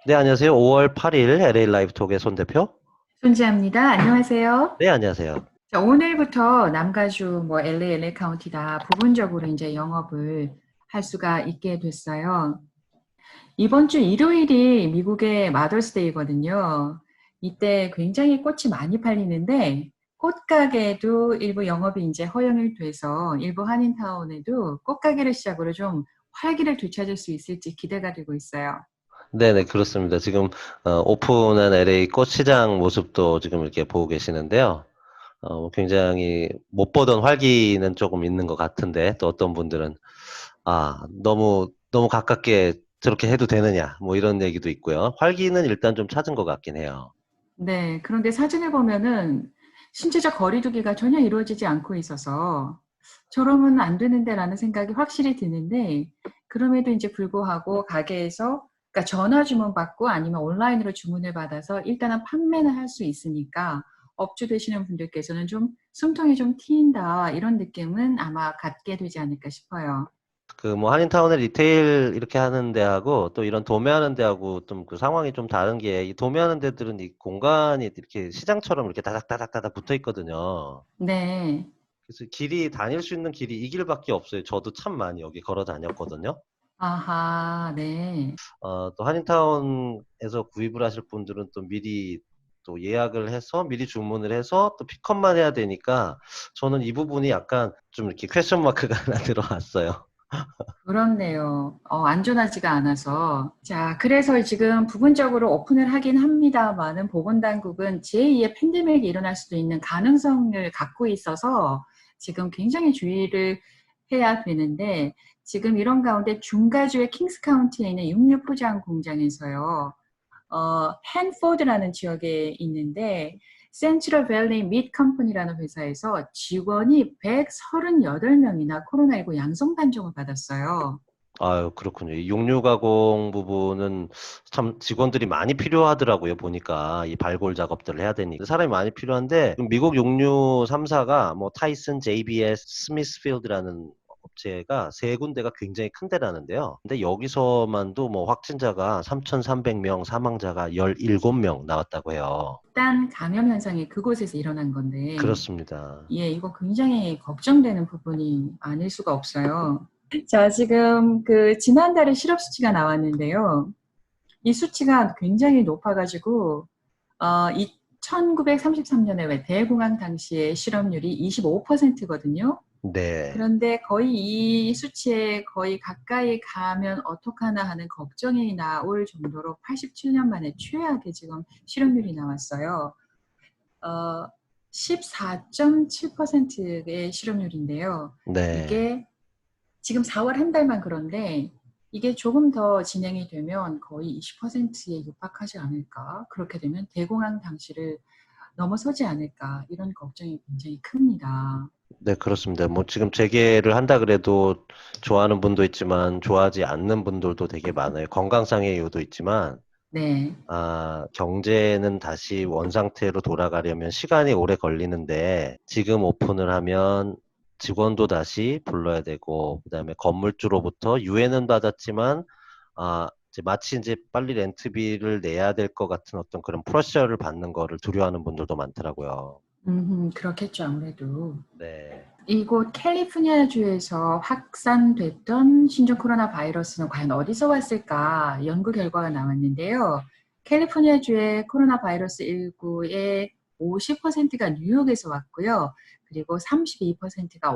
네, 안녕하세요. 5월 8일 LA 라이브 톡의 손 대표. 손지아입니다. 안녕하세요. 네, 안녕하세요. 자, 오늘부터 남가주 LA 카운티 다 부분적으로 이제 영업을 할 수가 있게 됐어요. 이번 주 일요일이 미국의 마더스데이거든요. 이때 굉장히 꽃이 많이 팔리는데 꽃가게도 일부 영업이 이제 허용이 돼서 일부 한인타운에도 꽃가게를 시작으로 좀 활기를 되찾을 수 있을지 기대가 되고 있어요. 네네, 그렇습니다. 지금 오픈한 LA 꽃시장 모습도 지금 이렇게 보고 계시는데요. 굉장히 못 보던 활기는 조금 있는 것 같은데, 또 어떤 분들은 너무 가깝게 저렇게 해도 되느냐, 뭐 이런 얘기도 있고요. 활기는 일단 좀 찾은 것 같긴 해요. 네, 그런데 사진을 보면은 신체적 거리두기가 전혀 이루어지지 않고 있어서 저러면 안 되는데라는 생각이 확실히 드는데 그럼에도 이제 불구하고 가게에서 그러니까 전화 주문 받고 아니면 온라인으로 주문을 받아서 일단은 판매는 할 수 있으니까 업주 되시는 분들께서는 좀 숨통이 좀 트인다 이런 느낌은 아마 갖게 되지 않을까 싶어요. 그 뭐 한인타운에 리테일 이렇게 하는 데하고 또 이런 도매하는 데하고 좀 그 상황이 좀 다른 게, 이 도매하는 데들은 이 공간이 이렇게 시장처럼 이렇게 다닥다닥다닥 붙어 있거든요. 네. 그래서 길이 다닐 수 있는 길이 이 길밖에 없어요. 저도 참 많이 여기 걸어 다녔거든요. 아하, 네. 또 한인타운에서 구입을 하실 분들은 또 미리 또 예약을 해서 미리 주문을 해서 또 픽업만 해야 되니까 저는 이 부분이 약간 좀 이렇게 퀘스천 마크가 하나 들어왔어요. 그렇네요. 안전하지가 않아서. 자, 그래서 지금 부분적으로 오픈을 하긴 합니다만은 보건당국은 제2의 팬데믹이 일어날 수도 있는 가능성을 갖고 있어서 지금 굉장히 주의를 해야 되는데 지금 이런 가운데 중가주의 킹스 카운티에 있는 육류 포장 공장에서요. 헨포드라는 지역에 있는데 센트럴 밸리 밋 컴퍼니라는 회사에서 직원이 138명이나 코로나19 양성 판정을 받았어요. 아유, 그렇군요. 이 육류 가공 부분은 참 직원들이 많이 필요하더라고요. 보니까 이 발골 작업들을 해야 되니까 사람이 많이 필요한데, 미국 육류 3사가 뭐 타이슨, JBS, 스미스필드라는 업체가 세 군데가 굉장히 큰 데라는데요. 근데 여기서만도 뭐 확진자가 3,300명, 사망자가 17명 나왔다고 해요. 집단 감염 현상이 그곳에서 일어난 건데, 그렇습니다. 예, 이거 굉장히 걱정되는 부분이 아닐 수가 없어요. 자, 지금 지난달에 실업 수치가 나왔는데요. 이 수치가 굉장히 높아가지고, 1933년에 왜 대공황 당시의 실업률이 25%거든요. 네. 그런데 거의 이 수치에 거의 가까이 가면 어떡하나 하는 걱정이 나올 정도로 87년 만에 최악의 지금 실업률이 나왔어요. 14.7%의 실업률인데요. 네. 이게 지금 4월 한 달만 그런데 이게 조금 더 진행이 되면 거의 20%에 육박하지 않을까? 그렇게 되면 대공황 당시를 넘어서지 않을까? 이런 걱정이 굉장히 큽니다. 네, 그렇습니다. 뭐 지금 재개를 한다 그래도 좋아하는 분도 있지만 좋아하지 않는 분들도 되게 많아요. 건강상의 이유도 있지만, 네. 경제는 다시 원상태로 돌아가려면 시간이 오래 걸리는데, 지금 오픈을 하면 직원도 다시 불러야 되고, 그다음에 건물주로부터 유예는 받았지만, 이제 마치 이제 빨리 렌트비를 내야 될 것 같은 어떤 그런 프레셔를 받는 거를 두려워하는 분들도 많더라고요. 그렇겠죠, 아무래도. 네. 이곳 캘리포니아주에서 확산됐던 신종 코로나 바이러스는 과연 어디서 왔을까? 연구 결과가 나왔는데요. 캘리포니아주의 코로나 바이러스 19의 50%가 뉴욕에서 왔고요. 그리고 32%가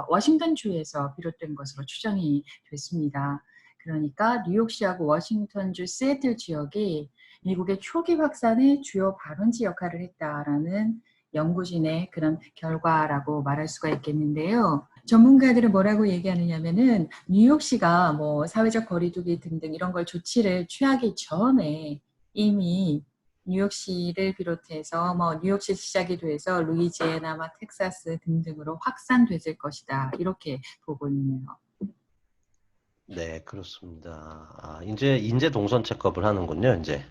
워싱턴주에서 비롯된 것으로 추정이 됐습니다. 그러니까 뉴욕시하고 워싱턴주 시애틀 지역이 미국의 초기 확산의 주요 발원지 역할을 했다라는 연구진의 그런 결과라고 말할 수가 있겠는데요. 전문가들은 뭐라고 얘기하느냐면은 뉴욕시가 뭐 사회적 거리두기 등등 이런 걸 조치를 취하기 전에 이미 뉴욕시를 비롯해서 뭐 뉴욕시 시작이 돼서 루이지애나, 텍사스 등등으로 확산됐을 것이다. 이렇게 보고 있네요. 네, 그렇습니다. 이제 인재 동선 체크업을 하는군요, 이제.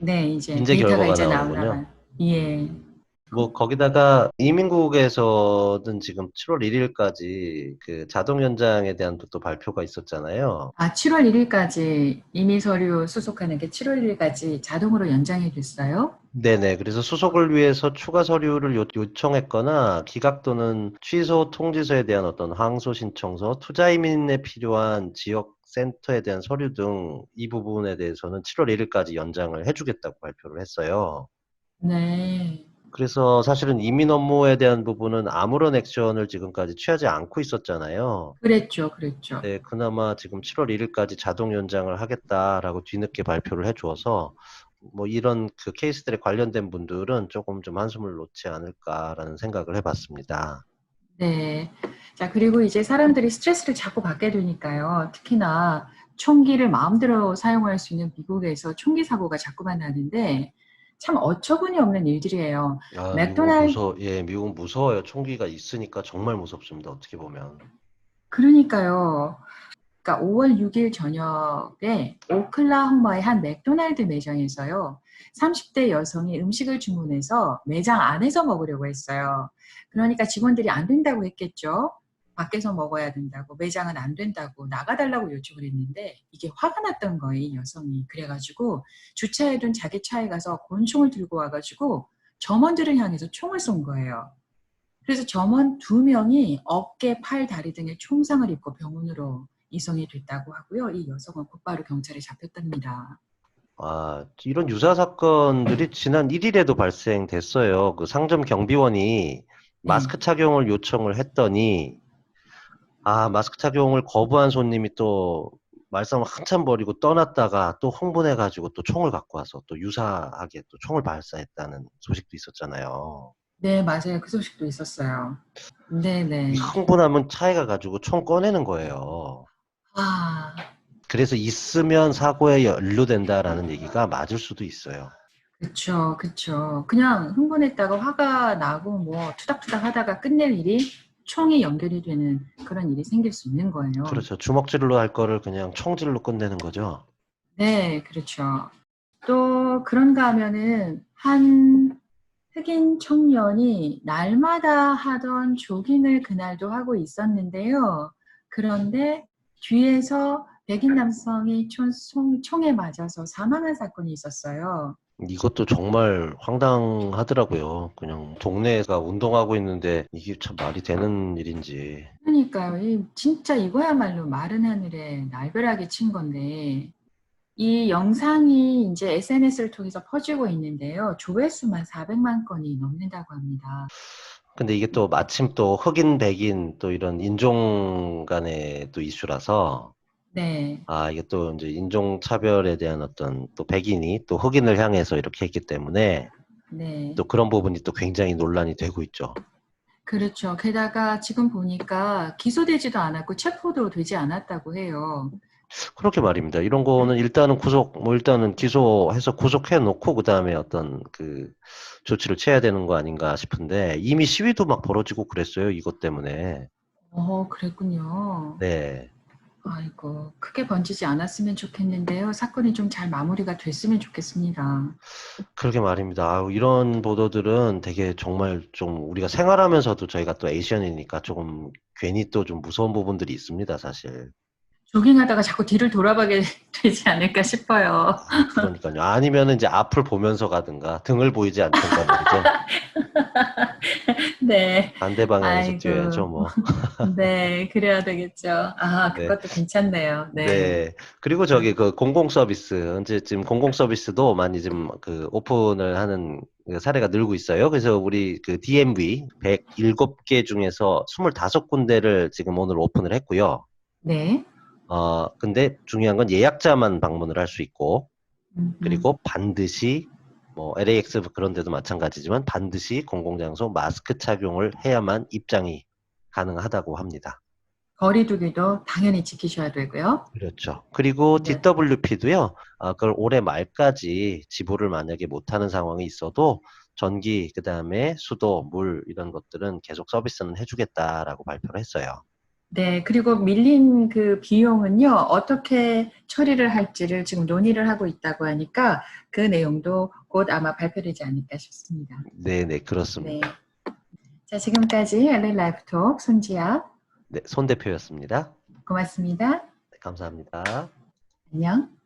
네, 이제 인재 데이터가 결과가 이제 나오는군요. 나오나봐요. 예. 뭐 거기다가 이민국에서는 지금 7월 1일까지 그 자동 연장에 대한 또 발표가 있었잖아요. 아, 7월 1일까지 이미 서류 수속하는 게 7월 1일까지 자동으로 연장이 됐어요? 네네. 그래서 수속을 위해서 추가 서류를 요청했거나 기각 또는 취소 통지서에 대한 어떤 항소 신청서, 투자 이민에 필요한 지역 센터에 대한 서류 등 이 부분에 대해서는 7월 1일까지 연장을 해주겠다고 발표를 했어요. 네. 그래서 사실은 이민 업무에 대한 부분은 아무런 액션을 지금까지 취하지 않고 있었잖아요. 그랬죠, 그랬죠. 네, 그나마 지금 7월 1일까지 자동 연장을 하겠다라고 뒤늦게 발표를 해주어서 뭐 이런 그 케이스들에 관련된 분들은 조금 좀 한숨을 놓지 않을까라는 생각을 해봤습니다. 네. 자, 그리고 이제 사람들이 스트레스를 자꾸 받게 되니까요. 특히나 총기를 마음대로 사용할 수 있는 미국에서 총기 사고가 자꾸만 나는데 참 어처구니 없는 일들이에요. 아, 맥도날드, 미국은 무서워요. 총기가 있으니까 정말 무섭습니다. 어떻게 보면. 그러니까요. 그러니까 5월 6일 저녁에 오클라호마의 한 맥도날드 매장에서요. 30대 여성이 음식을 주문해서 매장 안에서 먹으려고 했어요. 그러니까 직원들이 안 된다고 했겠죠. 밖에서 먹어야 된다고, 매장은 안 된다고, 나가달라고 요청을 했는데 이게 화가 났던 거예요, 이 여성이. 그래가지고 주차해둔 자기 차에 가서 권총을 들고 와가지고 점원들을 향해서 총을 쏜 거예요. 그래서 점원 두 명이 어깨, 팔, 다리 등에 총상을 입고 병원으로 이송이 됐다고 하고요. 이 여성은 곧바로 경찰에 잡혔답니다. 아, 이런 유사 사건들이 지난 1일에도 발생됐어요. 그 상점 경비원이 네. 마스크 착용을 요청을 했더니 마스크 착용을 거부한 손님이 또 말썽을 한참 벌이고 떠났다가 또 흥분해가지고 또 총을 갖고 와서 또 유사하게 또 총을 발사했다는 소식도 있었잖아요. 네, 맞아요. 그 소식도 있었어요. 이 네네. 흥분하면 차에 가가지고 총 꺼내는 거예요. 아, 그래서 있으면 사고에 연루된다라는 얘기가 맞을 수도 있어요. 그쵸, 그쵸. 그냥 흥분했다가 화가 나고 뭐 투닥투닥 하다가 끝낼 일이 총이 연결이 되는 그런 일이 생길 수 있는 거예요. 그렇죠. 주먹질로 할 거를 그냥 총질로 끝내는 거죠. 네, 그렇죠. 또 그런가 하면은 한 흑인 청년이 날마다 하던 조깅을 그날도 하고 있었는데요. 그런데 뒤에서 백인 남성이 총에 맞아서 사망한 사건이 있었어요. 이것도 정말 황당하더라고요. 그냥 동네가 운동하고 있는데 이게 참 말이 되는 일인지. 그러니까요. 진짜 이거야말로 마른 하늘에 날벼락이 친 건데 이 영상이 이제 SNS를 통해서 퍼지고 있는데요. 조회수만 400만 건이 넘는다고 합니다. 근데 이게 또 마침 또 흑인, 백인 또 이런 인종 간의 또 이슈라서 네, 이게 또 이제 인종 차별에 대한 어떤 또 백인이 또 흑인을 향해서 이렇게 했기 때문에 네. 또 그런 부분이 또 굉장히 논란이 되고 있죠. 그렇죠. 게다가 지금 보니까 기소되지도 않았고 체포도 되지 않았다고 해요. 그렇게 말입니다. 이런 거는 일단은 일단은 기소해서 구속해 놓고 그다음에 어떤 그 조치를 취해야 되는 거 아닌가 싶은데 이미 시위도 막 벌어지고 그랬어요. 이것 때문에. 그랬군요. 네. 아이고, 크게 번지지 않았으면 좋겠는데요. 사건이 좀 잘 마무리가 됐으면 좋겠습니다. 그러게 말입니다. 이런 보도들은 되게 정말 좀 우리가 생활하면서도 저희가 또 에이시언이니까 조금 괜히 또 좀 무서운 부분들이 있습니다, 사실. 조깅하다가 자꾸 뒤를 돌아보게 되지 않을까 싶어요. 그러니까요. 아니면은 이제 앞을 보면서 가든가 등을 보이지 않든가 말이죠. 네. 반대 방향에서 아이고. 뛰어야죠, 뭐. 네, 그래야 되겠죠. 아, 네. 그것도 괜찮네요. 네. 네. 그리고 저기 그 공공 서비스, 이제 지금 공공 서비스도 많이 좀 그 오픈을 하는 그 사례가 늘고 있어요. 그래서 우리 그 DMV 107개 중에서 25군데를 지금 오늘 오픈을 했고요. 네. 근데 중요한 건 예약자만 방문을 할 수 있고, 음. 그리고 반드시 뭐 LAX 그런 데도 마찬가지지만 반드시 공공장소 마스크 착용을 해야만 입장이 가능하다고 합니다. 거리 두기도 당연히 지키셔야 되고요. 그렇죠. 그리고 네. DWP도요, 그걸 올해 말까지 지불을 만약에 못하는 상황이 있어도 전기, 그 다음에 수도, 물 이런 것들은 계속 서비스는 해주겠다라고 발표를 했어요. 네, 그리고 밀린 그 비용은요, 어떻게 처리를 할지를 지금 논의를 하고 있다고 하니까 그 내용도 곧 아마 발표되지 않을까 싶습니다. 네네, 네. 그렇습니다. 자, 지금까지 LA 라이프톡 손지아. 네, 손 대표였습니다. 고맙습니다. 네, 감사합니다. 안녕.